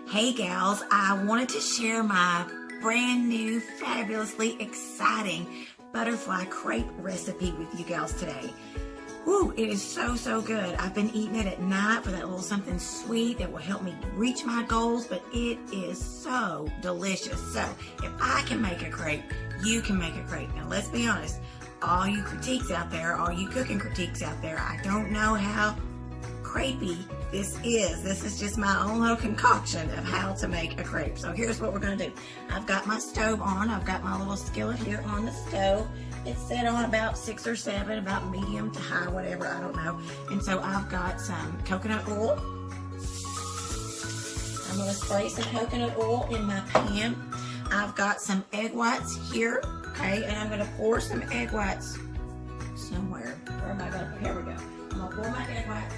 Hey gals, I wanted to share my brand new, fabulously exciting butterfly crepe recipe with you gals today. Woo, it is so good. I've been eating it at night for that little something sweet that will help me reach my goals, but it is so delicious. So if I can make a crepe, you can make a crepe. Now let's be honest, all you critiques out there, all you cooking critiques out there, I don't know how crepey this is. This is just my own little concoction of how to make a crepe. So here's what we're going to do. I've got my stove on. I've got my little skillet here on the stove. It's set on about 6 or 7, about medium to high, whatever, I don't know. And so I've got some coconut oil. I'm going to spray some coconut oil in my pan. I've got some egg whites here, okay, and I'm going to pour some egg whites somewhere. Where am I going to put? Here we go. I'm going to pour my egg whites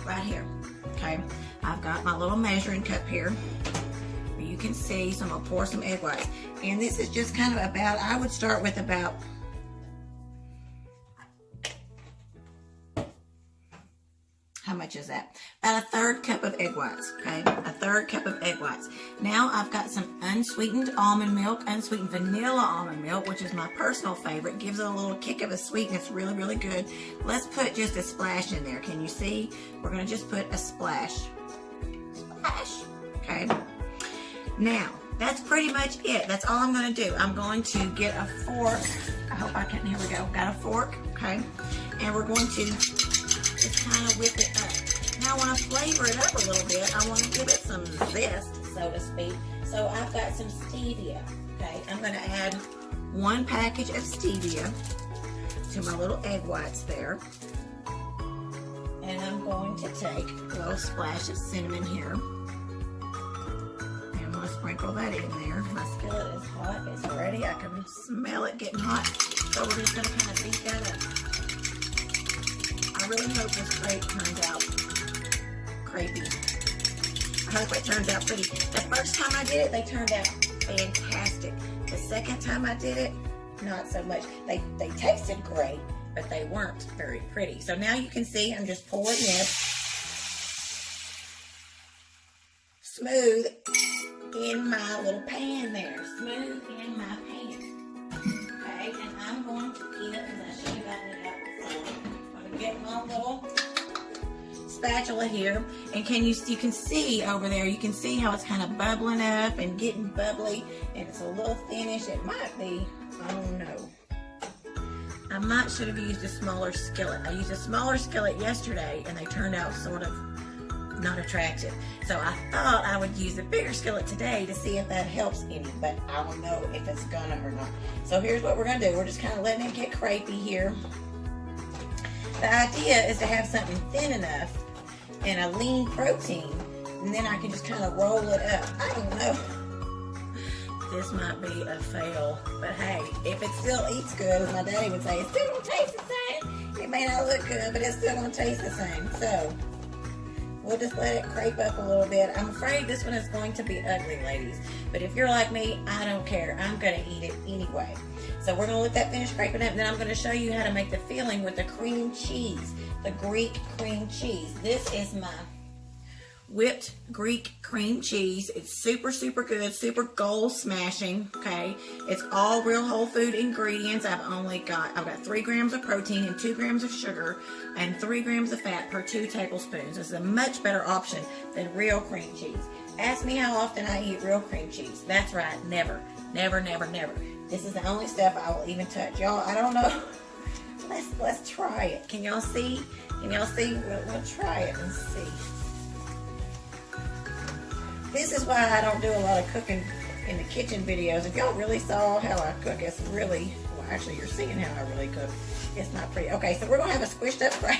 right here, okay. I've got my little measuring cup here where you can see, so I'm gonna pour some egg whites, and this is just kind of about, I would start with about how much is that? About a 1/3 cup of egg whites, okay? A 1/3 cup of egg whites. Now I've got some unsweetened almond milk, unsweetened vanilla almond milk, which is my personal favorite. Gives it a little kick of a sweetness, really good. Let's put just a splash in there. Can you see? We're gonna just put a splash. Splash, okay? Now, that's pretty much it. That's all I'm gonna do. I'm going to get a fork. I hope I can, here we go. Got a fork, okay? And we're going to just kind of whip it up. Now I want to flavor it up a little bit. I want to give it some zest, so to speak. So I've got some stevia, okay? I'm going to add 1 package of stevia to my little egg whites there. And I'm going to take a little splash of cinnamon here. And I'm going to sprinkle that in there. My skillet is hot. It's ready. I can smell it getting hot. So we're just going to kind of beat that up. I really hope this crepe turns out crepey. I hope it turns out pretty. The first time I did it, they turned out fantastic. The second time I did it, not so much. They tasted great, but they weren't very pretty. So now you can see I'm just pouring this smooth in my little pan there. Smooth in my pan. Okay, and I'm going to get, as I showed you about it out before, get my little spatula here, and you can see over there, you can see how it's kind of bubbling up and getting bubbly, and it's a little thinnish. It might be, I don't know. I might should have used a smaller skillet. I used a smaller skillet yesterday and they turned out sort of not attractive. So I thought I would use a bigger skillet today to see if that helps any, but I don't know if it's gonna or not. So here's what we're gonna do. We're just kind of letting it get crepey here. The idea is to have something thin enough and a lean protein, and then I can just kind of roll it up. I don't know. This might be a fail, but hey, if it still eats good, as my daddy would say, it's still gonna taste the same. It may not look good, but it's still gonna taste the same. So we'll just let it crepe up a little bit. I'm afraid this one is going to be ugly, ladies. But if you're like me, I don't care. I'm gonna eat it anyway. So we're gonna let that finish creping up, and then I'm gonna show you how to make the filling with the cream cheese, the Greek cream cheese. This is my whipped Greek cream cheese. It's super good, super goal smashing, okay? It's all real whole food ingredients. I've got 3 grams of protein and 2 grams of sugar and 3 grams of fat per 2 tablespoons. This is a much better option than real cream cheese. Ask me how often I eat real cream cheese. That's right, never. This is the only stuff I will even touch. Y'all, I don't know. Let's try it. Can y'all see? We'll try it and see. This is why I don't do a lot of cooking in the kitchen videos. If y'all really saw how I cook, it's really, well, actually you're seeing how I really cook. It's not pretty. Okay, so we're gonna have a squished up crepe.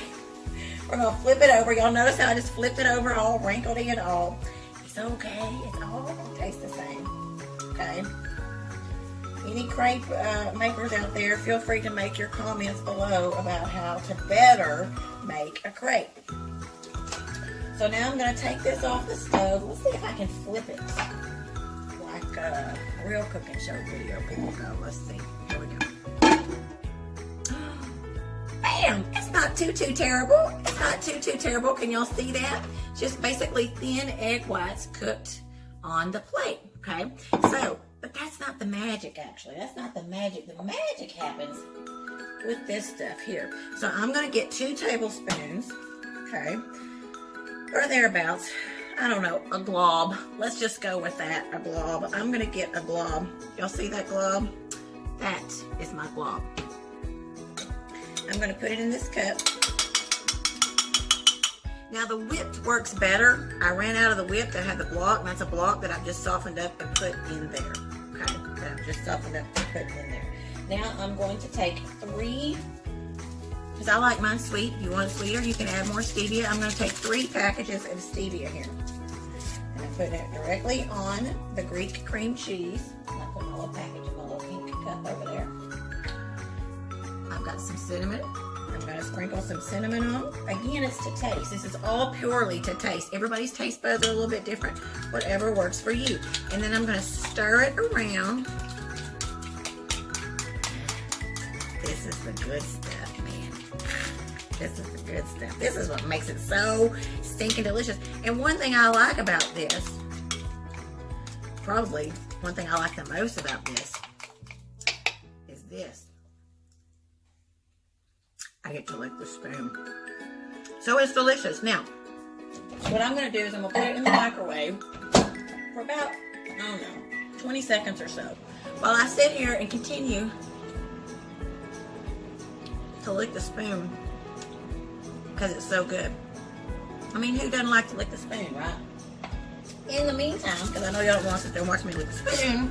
We're gonna flip it over. Y'all notice how I just flipped it over all wrinkledy and all. It's okay. It's all gonna taste the same. Okay. Any crepe makers out there, feel free to make your comments below about how to better make a crepe. So now I'm going to take this off the stove. Let's see if I can flip it like a real cooking show video. Let's see. Here we go. Bam! It's not too terrible. It's It's not too terrible. Can y'all see that? Just basically thin egg whites cooked on the plate, okay? So, but that's not the magic, actually. That's not the magic. The magic happens with this stuff here. So I'm going to get 2 tablespoons, okay, or thereabouts. I don't know, a glob. Let's just go with that, a glob. I'm going to get a glob. Y'all see that glob? That is my glob. I'm going to put it in this cup. Now the whipped works better. I ran out of the whipped. I had the block, and that's a block that I've just softened up and put in there. Okay, that I've just softened up and put in there. Now I'm going to take 3, because I like mine sweet. If you want it sweeter, you can add more stevia. I'm going to take 3 packages of stevia here. And I'm putting it directly on the Greek cream cheese. And I put my little package in my little pink cup over there. I've got some cinnamon. I'm going to sprinkle some cinnamon on. Again, it's to taste. This is all purely to taste. Everybody's taste buds are a little bit different. Whatever works for you. And then I'm going to stir it around. This is the good stuff, man. This is the good stuff. This is what makes it so stinking delicious. And one thing I like about this, probably one thing I like the most about this, is this. I get to lick the spoon. So it's delicious. Now, what I'm going to do is I'm going to put it in the microwave for about, I don't know, 20 seconds or so. While I sit here and continue to lick the spoon because it's so good. I mean, who doesn't like to lick the spoon, right? In the meantime, because I know y'all don't want to sit there and watch me lick the spoon,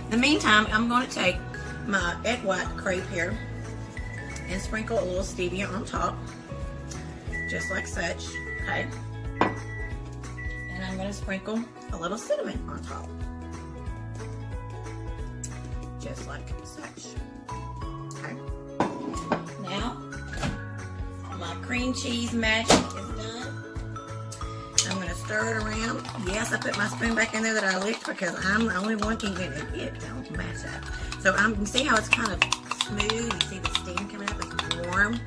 in the meantime, I'm going to take my egg white crepe here and sprinkle a little stevia on top, just like such, okay? And I'm going to sprinkle a little cinnamon on top, just like such, okay? Now, my cream cheese magic is done. I'm going to stir it around. Yes, I put my spoon back in there that I licked because I'm the only one can get it. It don't match up. So you can see how it's kind of smooth. You see the steam coming up. It's warm.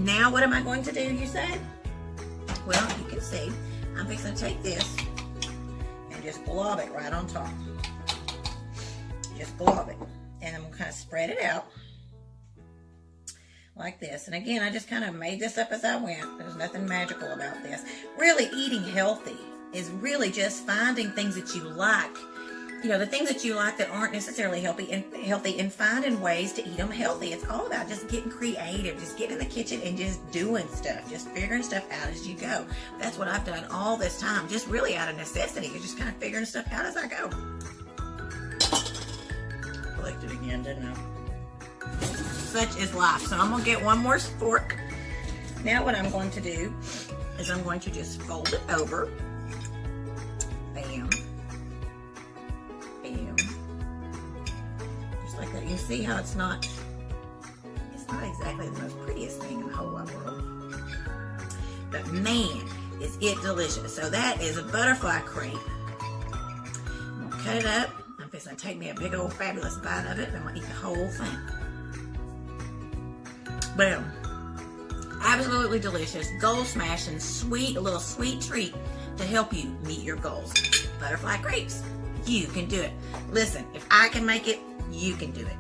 Now, what am I going to do, you say? Well, you can see. I'm fixing to take this and just glob it right on top. Just glob it. And I'm going to kind of spread it out like this. And again, I just kind of made this up as I went. There's nothing magical about this. Really, eating healthy is really just finding things that you like. You know, the things that you like that aren't necessarily healthy and finding ways to eat them healthy. It's all about just getting creative, just getting in the kitchen and just doing stuff, just figuring stuff out as you go. That's what I've done all this time, just really out of necessity. You're just kind of figuring stuff out as I go. Clicked it again, didn't I? Such is life. So I'm going to get one more fork. Now what I'm going to do is I'm going to just fold it over. Bam. Bam. Just like that. You can see how it's not exactly the most prettiest thing in the whole wide world. But man, is it delicious. So that is a butterfly crepe. I'm going to cut it up. I'm just going to take me a big old fabulous bite of it. And I'm going to eat the whole thing. Boom. Absolutely delicious, goal smashing, sweet, a little sweet treat to help you meet your goals. Butterfly crepes. You can do it. Listen, if I can make it, you can do it.